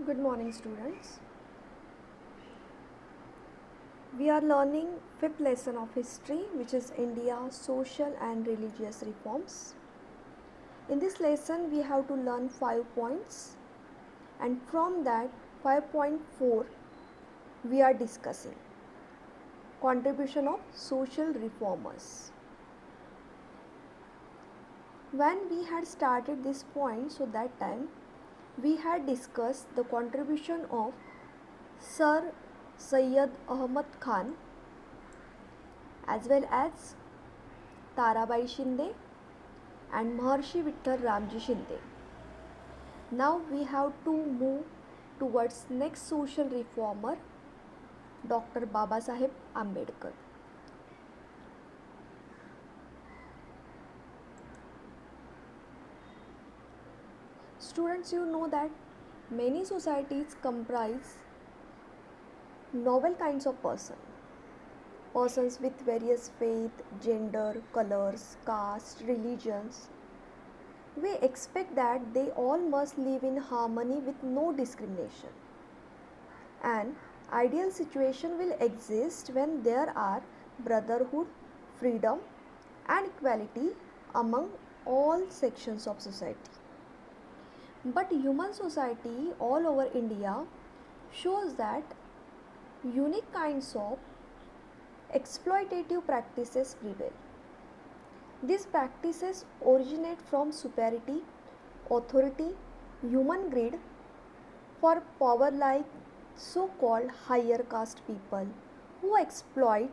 Good morning, students. We are learning fifth lesson of history, which is India social and religious reforms. In this lesson, we have to learn 5 points, and from that 5.4 we are discussing contribution of social reformers. When we had started this point, so that time we had discussed the contribution of Sir Syed Ahmad Khan as well as Tarabai Shinde and Maharshi Vittal Ramji Shinde. Now we have to move towards next social reformer, Dr. Babasaheb Ambedkar. Students, you know that many societies comprise novel kinds of persons with various faith, gender, colors, caste, religions. We expect that they all must live in harmony with no discrimination. An ideal situation will exist when there are brotherhood, freedom, and equality among all sections of society. But human society all over India shows that unique kinds of exploitative practices prevail. These practices originate from superiority, authority, human greed for power, like so called higher caste people who exploit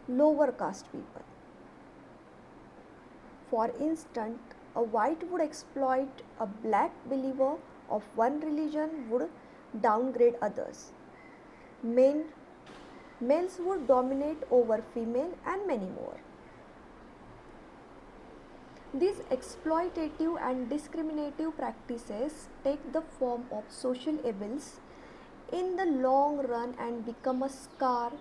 lower caste people. For instance, a white would exploit a black believer of one religion would downgrade others. Men, Males would dominate over female and many more. These exploitative and discriminative practices take the form of social evils in the long run and become a scar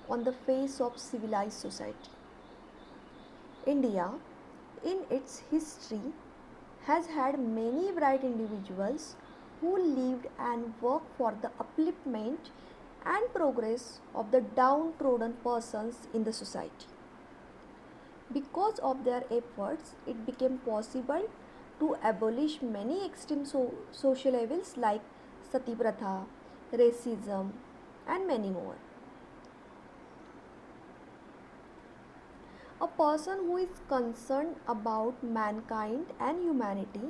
on the face of civilized society. India, in its history, has had many bright individuals who lived and worked for the upliftment and progress of the downtrodden persons in the society. Because of their efforts, it became possible to abolish many extreme social evils like sati pratha, racism, and many more. A person who is concerned about mankind and humanity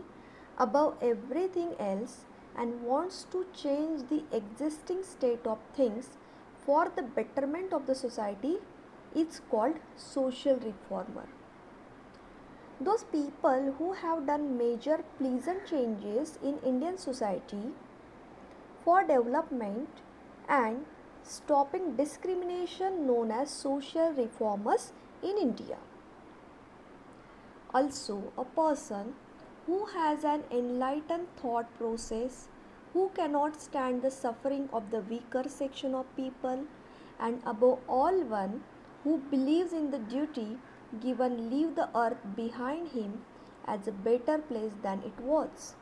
above everything else and wants to change the existing state of things for the betterment of the society is called social reformer. Those people who have done major pleasant changes in Indian society for development and stopping discrimination known as social reformers in India. Also, a person who has an enlightened thought process, who cannot stand the suffering of the weaker section of people, and above all, one who believes in the duty given leave the earth behind him as a better place than it was.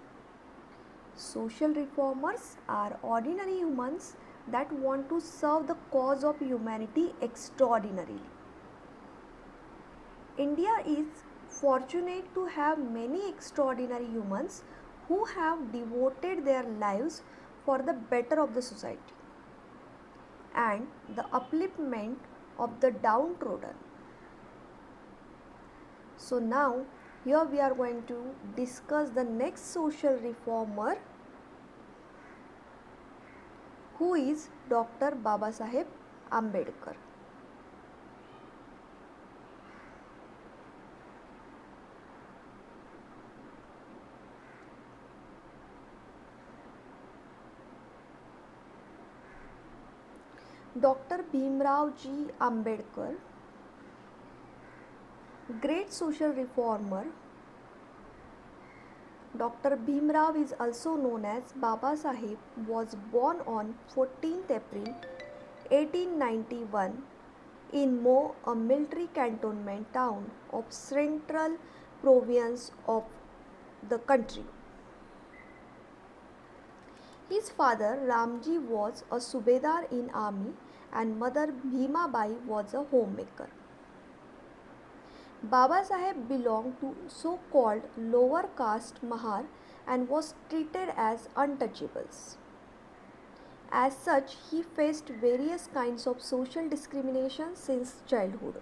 Social reformers are ordinary humans that want to serve the cause of humanity extraordinarily. India is fortunate to have many extraordinary humans who have devoted their lives for the better of the society and the upliftment of the downtrodden. So now here we are going to discuss the next social reformer, who is Dr. Babasaheb Ambedkar. Dr. Bhimrao G. Ambedkar, great social reformer. Dr. Bhimrao is also known as Baba Sahib, was born on 14th April 1891 in Mo, a military cantonment town of central province of the country. His father Ramji was a subedar in army and mother Bhima Bai was a homemaker. Baba Saheb belonged to so-called lower caste Mahar and was treated as untouchables. As such, he faced various kinds of social discrimination since childhood.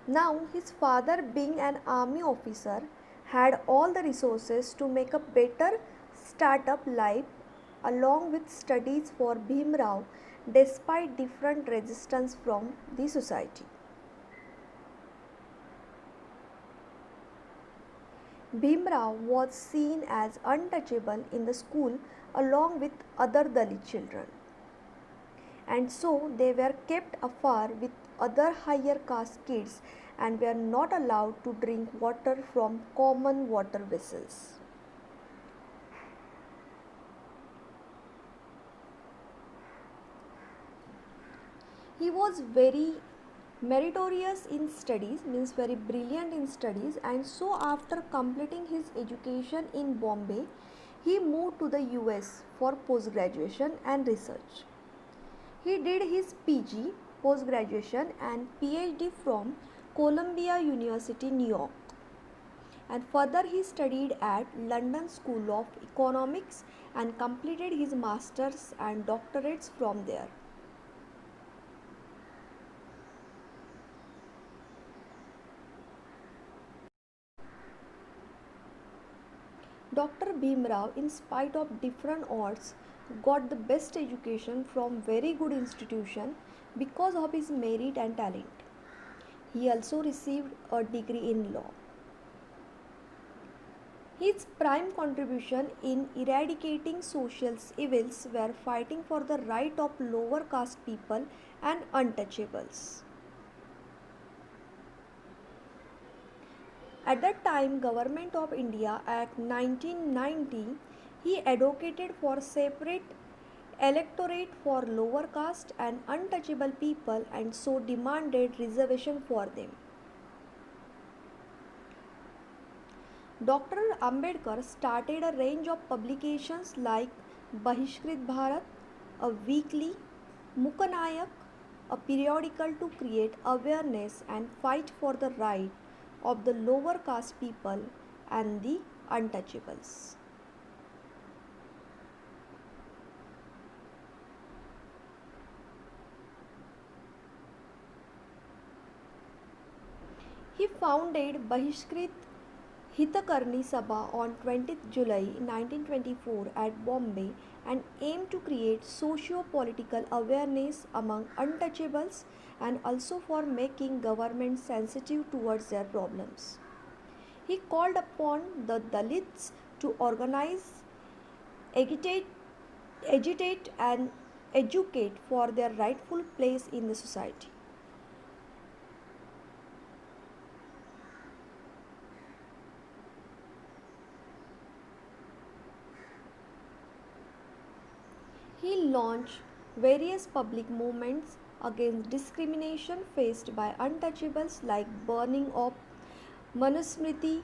Now, his father, being an army officer, had all the resources to make a better startup life along with studies for Bhimrao despite different resistance from the society. Bhimrao was seen as untouchable in the school along with other Dalit children, and so they were kept afar with other higher caste kids and were not allowed to drink water from common water vessels. He was very meritorious in studies, means very brilliant in studies, and so after completing his education in Bombay, he moved to the US for post graduation and research. He did his PG, post graduation, and PhD from Columbia University, New York, and further he studied at London School of Economics and completed his masters and doctorates from there. Dr. Bhimrao, in spite of different odds, got the best education from very good institution because of his merit and talent. He also received a degree in law. His prime contribution in eradicating social evils were fighting for the right of lower caste people and untouchables. At that time, Government of India Act 1990, he advocated for separate electorate for lower caste and untouchable people and so demanded reservation for them. Dr. Ambedkar started a range of publications like Bahishkrit Bharat, a weekly, Mukanayak, a periodical to create awareness and fight for the right of the lower caste people and the untouchables. He founded Bahishkrit Hitakarni Sabha on 20th July 1924 at Bombay and aimed to create socio-political awareness among untouchables and also for making government sensitive towards their problems. He called upon the Dalits to organize, agitate, agitate and educate for their rightful place in the society. He launched various public movements against discrimination faced by untouchables like burning of Manusmriti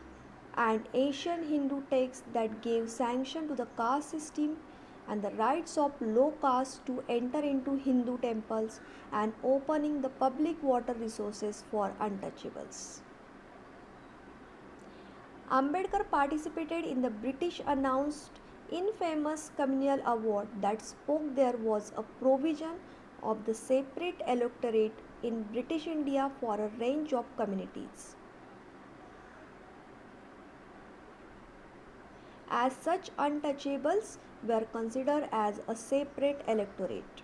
and Asian Hindu texts that gave sanction to the caste system and the rights of low caste to enter into Hindu temples and opening the public water resources for untouchables. Ambedkar participated in the British announced infamous communal award that spoke there was a provision of the separate electorate in British India for a range of communities. As such, untouchables were considered as a separate electorate.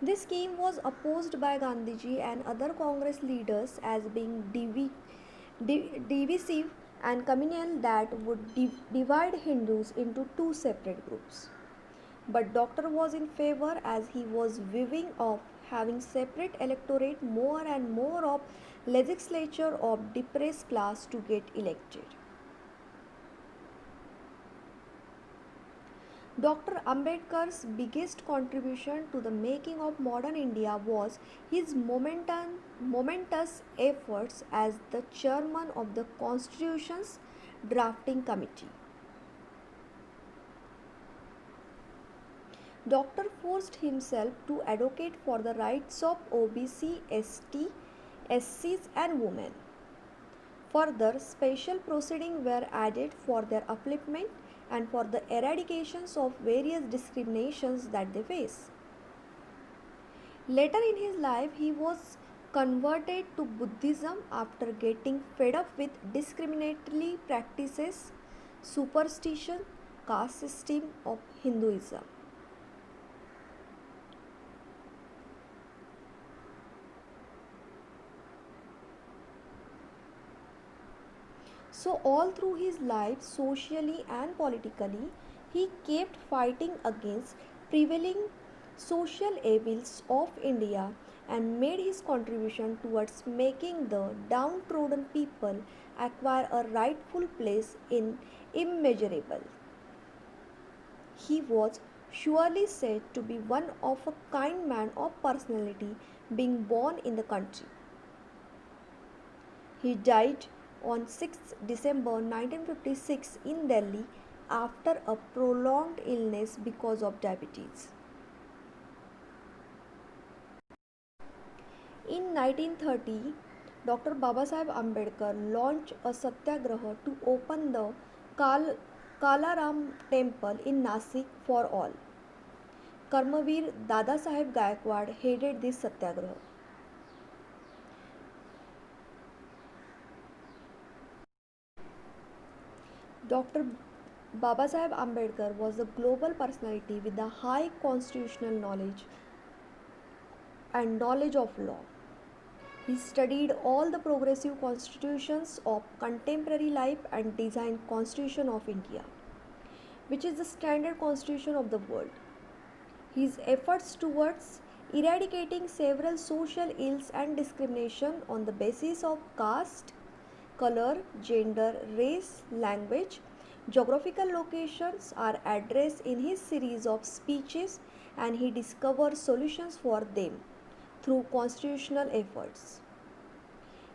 This scheme was opposed by Gandhiji and other Congress leaders as being divisive and communal that would divide Hindus into two separate groups. But Doctor was in favor as he was viewing of having separate electorate more and more of legislature of depressed class to get elected. Dr. Ambedkar's biggest contribution to the making of modern India was his momentous efforts as the chairman of the Constitution's drafting committee. Dr. forced himself to advocate for the rights of OBC, ST, SCs and women. Further, special proceedings were added for their upliftment and for the eradications of various discriminations that they face. Later in his life, he was converted to Buddhism after getting fed up with discriminatory practices, superstition, caste system of Hinduism. So, all through his life, socially and politically, he kept fighting against prevailing social evils of India and made his contribution towards making the downtrodden people acquire a rightful place in immeasurable. He was surely said to be one of a kind man of personality being born in the country. He died on 6th December 1956 in Delhi after a prolonged illness because of diabetes. In 1930, Dr. Babasaheb Ambedkar launched a satyagraha to open the Kalaram temple in Nasik for all. Karmavir Dadasaheb Gaikwad headed this satyagraha. Dr. Babasaheb Ambedkar was a global personality with a high constitutional knowledge and knowledge of law. He studied all the progressive constitutions of contemporary life and designed Constitution of India, which is the standard constitution of the world. His efforts towards eradicating several social ills and discrimination on the basis of caste, color, gender, race, language, geographical locations are addressed in his series of speeches, and he discovered solutions for them through constitutional efforts.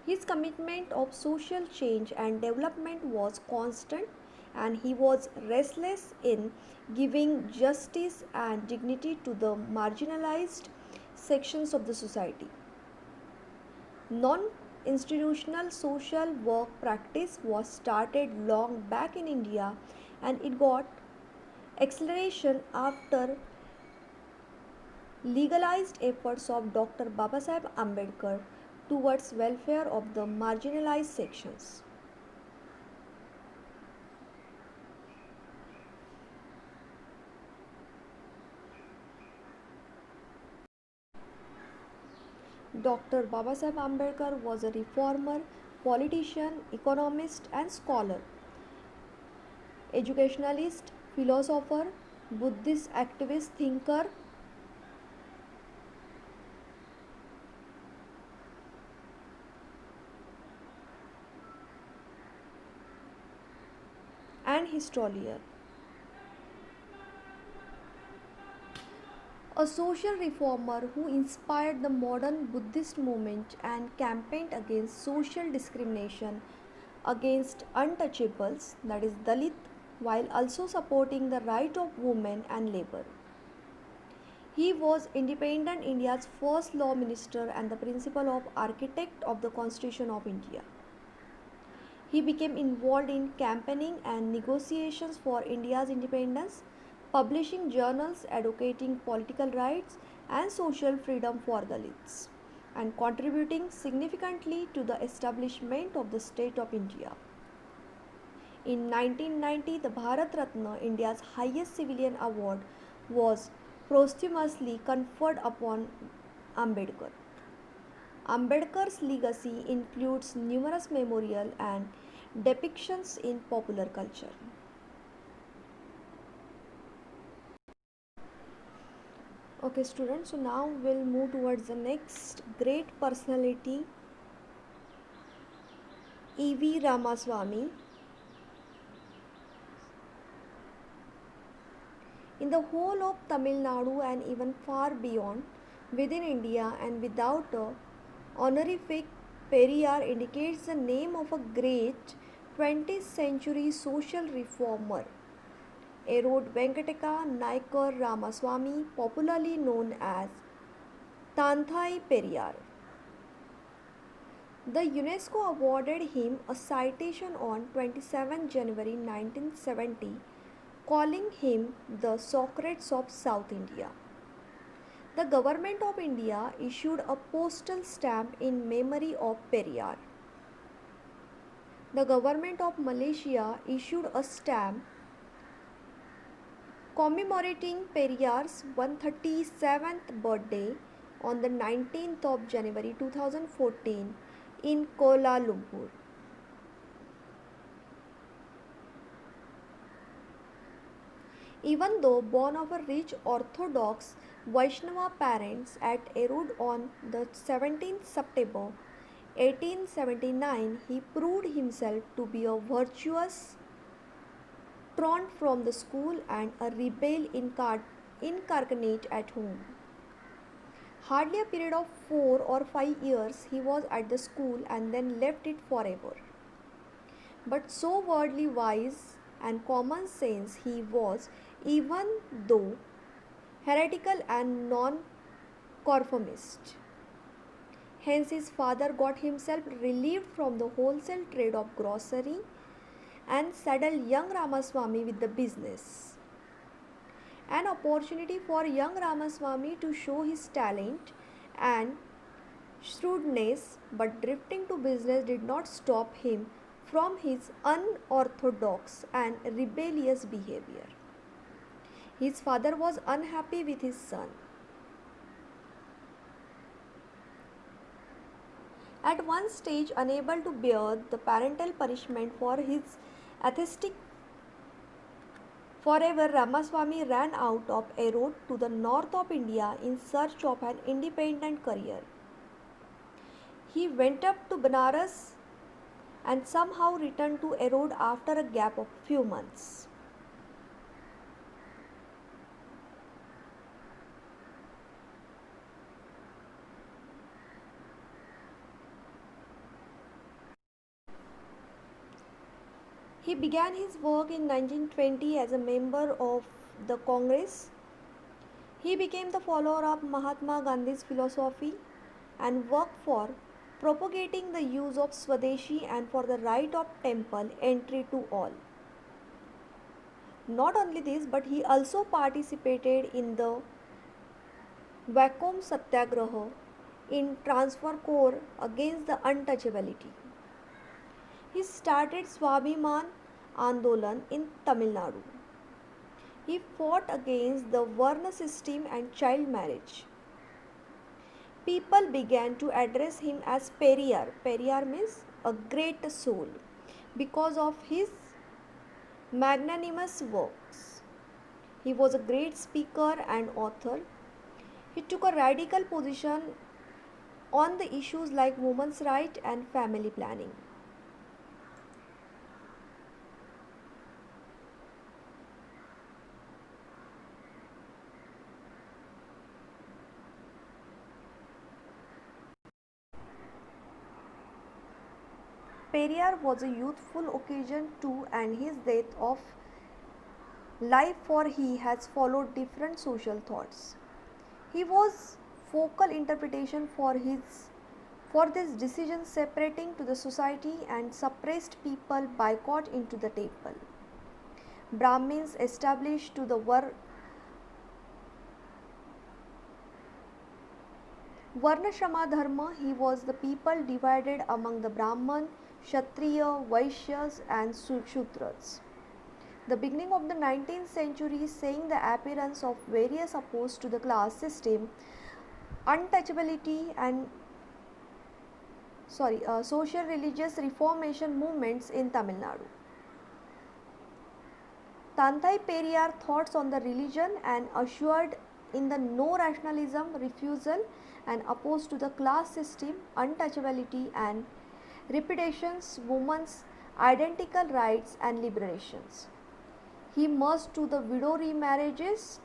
His commitment of social change and development was constant, and he was restless in giving justice and dignity to the marginalized sections of the society. Non institutional social work practice was started long back in India, and it got acceleration after legalized efforts of Dr. Babasaheb Ambedkar towards welfare of the marginalized sections. Dr. Babasaheb Ambedkar was a reformer, politician, economist and scholar, educationalist, philosopher, Buddhist activist, thinker, and historian. A social reformer who inspired the modern Buddhist movement and campaigned against social discrimination against untouchables, that is Dalit, while also supporting the right of women and labor. He was independent India's first law minister and the principal of architect of the Constitution of India. He became involved in campaigning and negotiations for India's independence, publishing journals advocating political rights and social freedom for Dalits, and contributing significantly to the establishment of the state of India. In 1990, the Bharat Ratna, India's highest civilian award, was posthumously conferred upon Ambedkar. Ambedkar's legacy includes numerous memorials and depictions in popular culture. Okay, students, so now we'll move towards the next great personality, E.V. Ramaswamy. In the whole of Tamil Nadu and even far beyond, within India and without a honorific, Periyar indicates the name of a great 20th century social reformer, Erode Venkataka Naikar Ramaswamy, popularly known as Tanthai Periyar. The UNESCO awarded him a citation on 27 January 1970, calling him the Socrates of South India. The Government of India issued a postal stamp in memory of Periyar. The Government of Malaysia issued a stamp commemorating Periyar's 137th birthday on the 19th of January 2014 in Kuala Lumpur. Even though born of a rich Orthodox Vaishnava parents at Erode on the 17th September 1879, he proved himself to be a virtuous, truant from the school and a rebel incarnate at home. Hardly a period of 4 or 5 years he was at the school and then left it forever. But so worldly wise and common sense he was, even though heretical and non-conformist. Hence his father got himself relieved from the wholesale trade of grocery and saddled young Ramaswamy with the business. An opportunity for young Ramaswamy to show his talent and shrewdness, but drifting to business did not stop him from his unorthodox and rebellious behavior. His father was unhappy with his son. At one stage, unable to bear the parental punishment for his atheistic forever, Ramaswamy ran out of Erode to the north of India in search of an independent career. He went up to Banaras and somehow returned to Erode after a gap of few months. He began his work in 1920 as a member of the Congress. He became the follower of Mahatma Gandhi's philosophy and worked for propagating the use of Swadeshi and for the right of temple entry to all. Not only this, but he also participated in the Vacuum Satyagraha in Travancore against the untouchability. He started Swabhiman Andolan in Tamil Nadu. He fought against the Varna system and child marriage. People began to address him as Periyar. Periyar means a great soul because of his magnanimous works. He was a great speaker and author. He took a radical position on the issues like women's rights and family planning. Periyar was a youthful occasion too, and his death of life, for he has followed different social thoughts. He was focal interpretation for this decision separating to the society and suppressed people boycott into the temple. Brahmins established to the Varnashrama dharma. He was the people divided among the Brahman, Kshatriya, Vaishyas and Shudras. The beginning of the 19th century, seeing the appearance of various opposed to the class system, untouchability and social religious reformation movements in Tamil Nadu. Tanthai Periyar thoughts on the religion and assured in the no rationalism, refusal and opposed to the class system, untouchability and reputations, women's identical rights and liberations. He marched to the widow remarriages,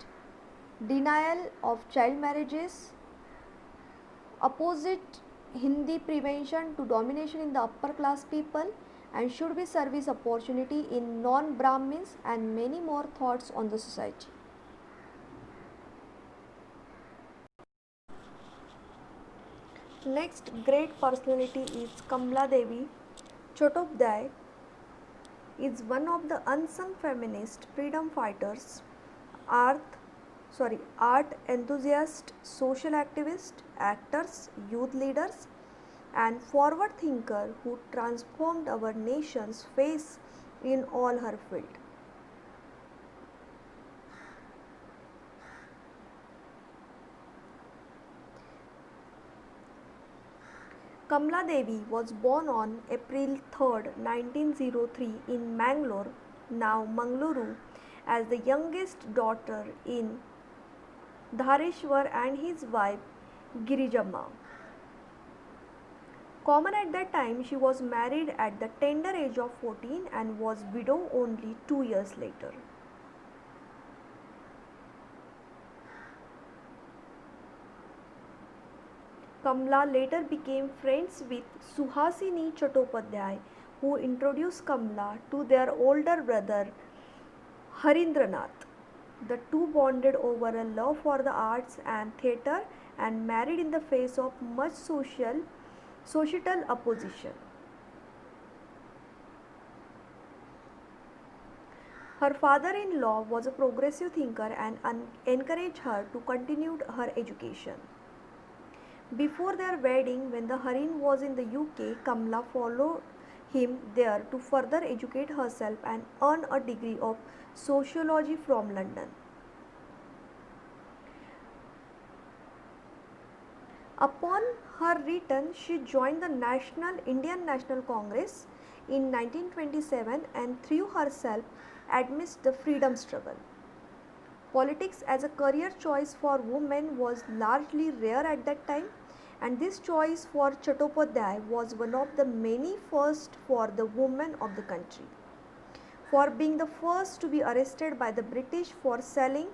denial of child marriages, opposite Hindi prevention to domination in the upper class people, and should be service opportunity in non-Brahmins, and many more thoughts on the society. Next great personality is Kamala Devi. Chattopadhyay is one of the unsung feminist freedom fighters, art, art enthusiasts, social activists, actors, youth leaders, and forward thinker who transformed our nation's face in all her field. Kamala Devi was born on April 3, 1903 in Mangalore, now Mangaluru, as the youngest daughter in Dhareshwar and his wife Girijamma. Common at that time, she was married at the tender age of 14 and was widow only 2 years later. Kamala later became friends with Suhasini Chattopadhyay, who introduced Kamala to their older brother Harindranath. The two bonded over a love for the arts and theatre and married in the face of much societal opposition. Her father-in-law was a progressive thinker and encouraged her to continue her education. Before their wedding, when the Harin was in the UK, Kamala followed him there to further educate herself and earn a degree of sociology from London. Upon her return, she joined the Indian National Congress in 1927 and threw herself amidst the freedom struggle. Politics as a career choice for women was largely rare at that time, and this choice for Chattopadhyay was one of the many firsts for the women of the country. For being the first to be arrested by the British for selling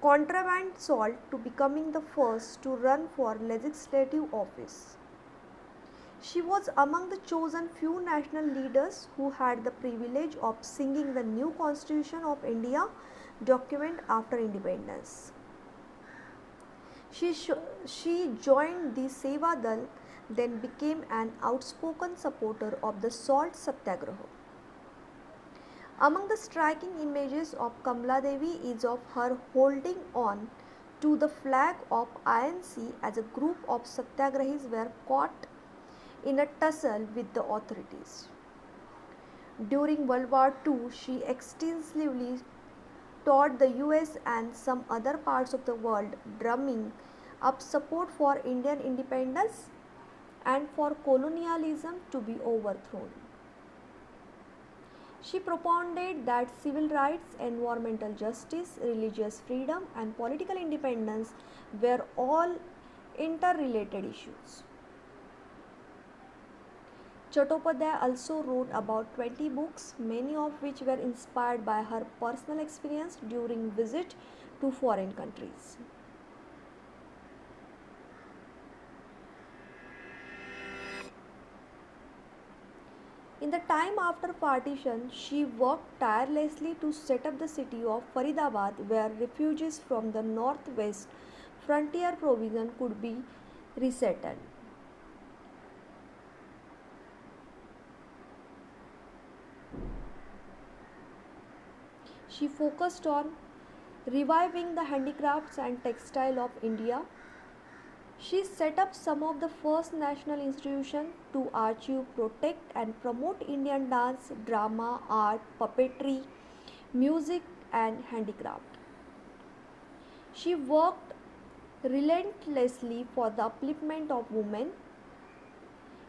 contraband salt to becoming the first to run for legislative office. She was among the chosen few national leaders who had the privilege of singing the new Constitution of India document after independence. She joined the Seva Dal, then became an outspoken supporter of the salt satyagraha. Among the striking images of Kamala Devi is of her holding on to the flag of INC as a group of satyagrahis were caught in a tussle with the authorities. During World War II, she extensively toured the US and some other parts of the world, drumming up support for Indian independence and for colonialism to be overthrown. She propounded that civil rights, environmental justice, religious freedom, and political independence were all interrelated issues. Chattopadhyay also wrote about 20 books, many of which were inspired by her personal experience during visit to foreign countries. In the time after partition, she worked tirelessly to set up the city of Faridabad, where refugees from the northwest frontier province could be resettled. She focused on reviving the handicrafts and textile of India. She set up some of the first national institutions to archive, protect, and promote Indian dance, drama, art, puppetry, music, and handicraft. She worked relentlessly for the upliftment of women.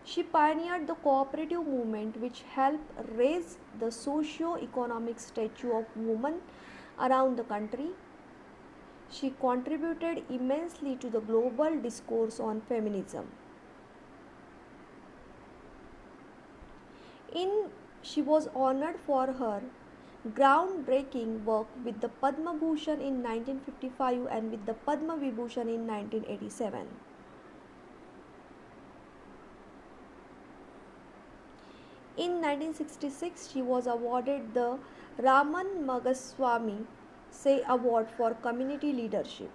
She pioneered the cooperative movement, which helped raise the socio-economic status of women around the country. She contributed immensely to the global discourse on feminism. In She was honored for her groundbreaking work with the Padma Bhushan in 1955 and with the Padma Vibhushan in 1987. In 1966, she was awarded the Raman Magaswamy Say Award for Community Leadership.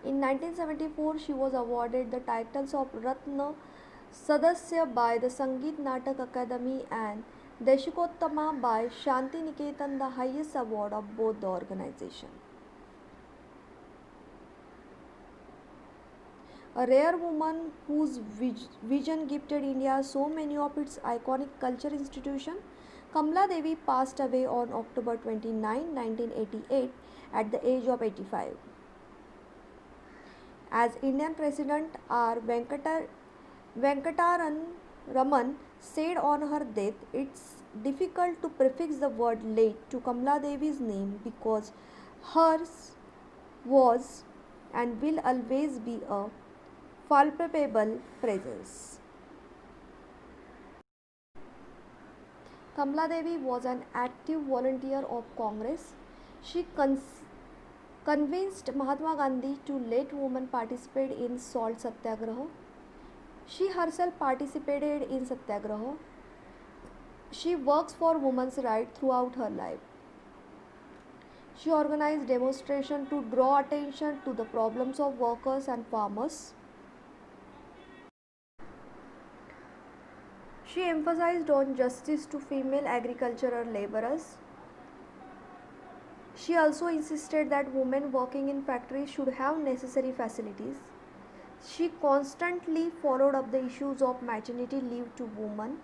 In 1974, she was awarded the titles of Ratna Sadasya by the Sangeet Natak Academy and Deshikottama by Shanti Niketan, the highest award of both the organizations. A rare woman whose vision gifted India so many of its iconic culture institutions, Kamala Devi passed away on October 29, 1988 at the age of 85. As Indian President R. Venkataraman Raman said on her death, it's difficult to prefix the word late to Kamala Devi's name because hers was and will always be a palpable presence. Kamala Devi was an active volunteer of Congress. She convinced Mahatma Gandhi to let women participate in salt satyagraha. She herself participated in satyagraha. She works for women's rights throughout her life. She organized demonstrations to draw attention to the problems of workers and farmers. She emphasized on justice to female agricultural laborers. She also insisted that women working in factories should have necessary facilities. She constantly followed up the issues of maternity leave to women,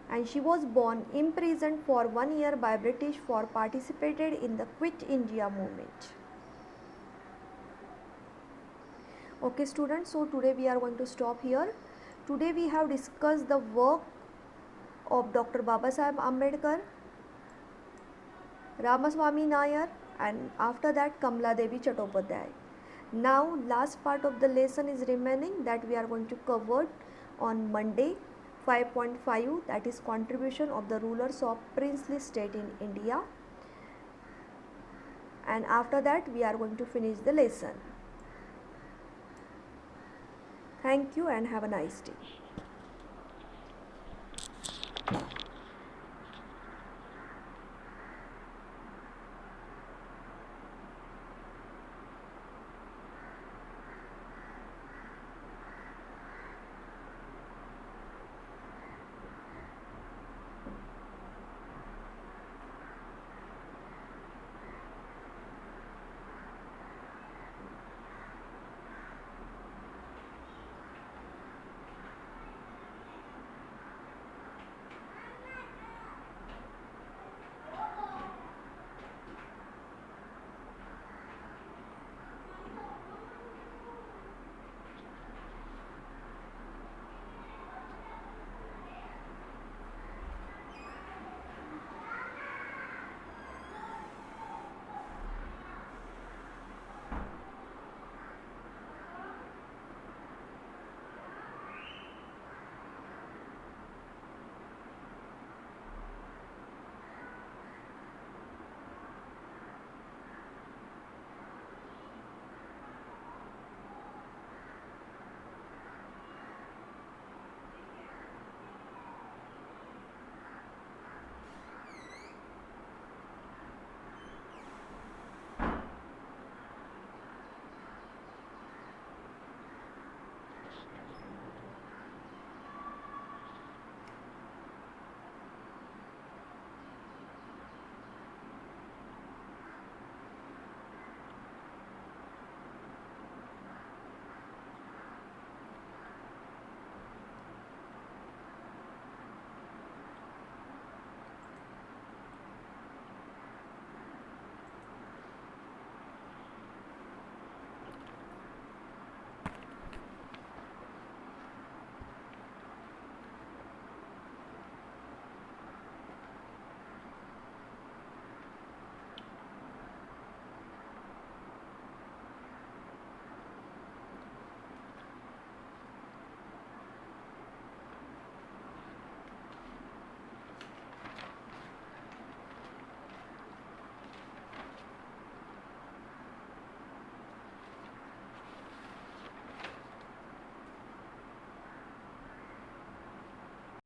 and she was born imprisoned for 1 year by British for participated in the Quit India movement. Okay students, so today we are going to stop here. Today we have discussed the work of Dr. Babasaheb Ambedkar, Ramaswamy Nair, and after that Kamala Devi Chattopadhyay. Now last part of the lesson is remaining that we are going to cover on Monday 5.5, that is contribution of the rulers of princely state in India, and after that we are going to finish the lesson. Thank you and have a nice day.